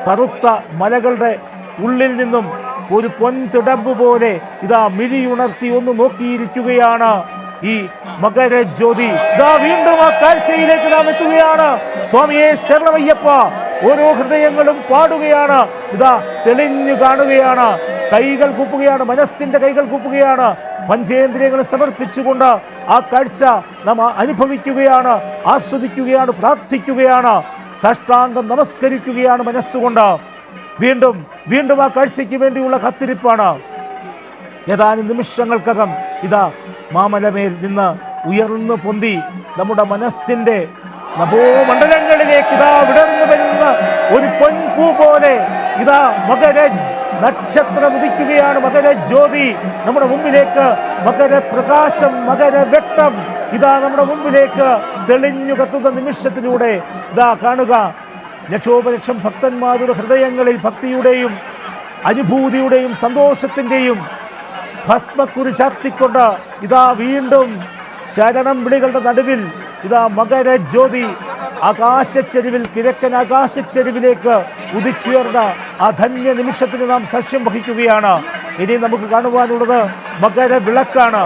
കറുത്ത മലകളുടെ ഉള്ളിൽ നിന്നും ഒരു പൊൻതിടമ്പ് പോലെ ഇതാ മിഴിയുണർത്തി ഒന്ന് നോക്കിയിരിക്കുകയാണ് ഈ മകരജ്യോതി. ഇതാ വീണ്ടും ആ കാഴ്ചയിലേക്ക് നാം എത്തുകയാണ്. സ്വാമിയെ ശരണമയ്യപ്പ. ഓരോ ഹൃദയങ്ങളും പാടുകയാണ്, ഇതാ തെളിഞ്ഞു കാണുകയാണ്, കൈകൾ കൂപ്പുകയാണ്, മനസ്സിന്റെ കൈകൾ കൂപ്പുകയാണ്. പഞ്ചേന്ദ്രിയങ്ങളെ സമർപ്പിച്ചുകൊണ്ട് ആ കാഴ്ച നാം അനുഭവിക്കുകയാണ്, ആസ്വദിക്കുകയാണ്, പ്രാർത്ഥിക്കുകയാണ്, സാഷ്ടാംഗം നമസ്കരിക്കുകയാണ് മനസ്സുകൊണ്ട്. വീണ്ടും വീണ്ടും ആ കാഴ്ചയ്ക്ക് വേണ്ടിയുള്ള കാത്തിരിപ്പാണ്. ഏതാനും നിമിഷങ്ങൾക്കകം ഇതാ മാമലമേൽ നിന്ന് ഉയർന്നു പൊന്തി നമ്മുടെ മനസ്സിന്റെ നഭോമണ്ഡലങ്ങളിലേക്ക് ഇതാ വിടർന്നു വരുന്ന ഒരു പൊൻപൂ പോലെ ഇതാ മകര നക്ഷത്രം ഉദിക്കുകയാണ്. മകരജ്യോതി നമ്മുടെ മുമ്പിലേക്ക്, മകരപ്രകാശം, മകരവെട്ടം ഇതാ നമ്മുടെ മുമ്പിലേക്ക് തെളിഞ്ഞു കത്തുന്ന നിമിഷത്തിലൂടെ ഇതാ കാണുക. ലക്ഷോപലക്ഷം ഭക്തന്മാരുടെ ഹൃദയങ്ങളിൽ ഭക്തിയുടെയും അനുഭൂതിയുടെയും സന്തോഷത്തിൻ്റെയും ഭസ്മക്കുരി ചാർത്തിക്കൊണ്ട് ഇതാ വീണ്ടും ശരണം വിളികളുടെ നടുവിൽ ഇതാ മകരജ്യോതി ആകാശച്ചെരുവിൽ, കിഴക്കൻ ആകാശച്ചെരുവിലേക്ക് ഉദിച്ചുയർന്ന ആ ധന്യ നിമിഷത്തിന് നാം സാക്ഷ്യം വഹിക്കുകയാണ്. ഇനി നമുക്ക് കാണുവാനുള്ളത് മകരവിളക്കാണ്.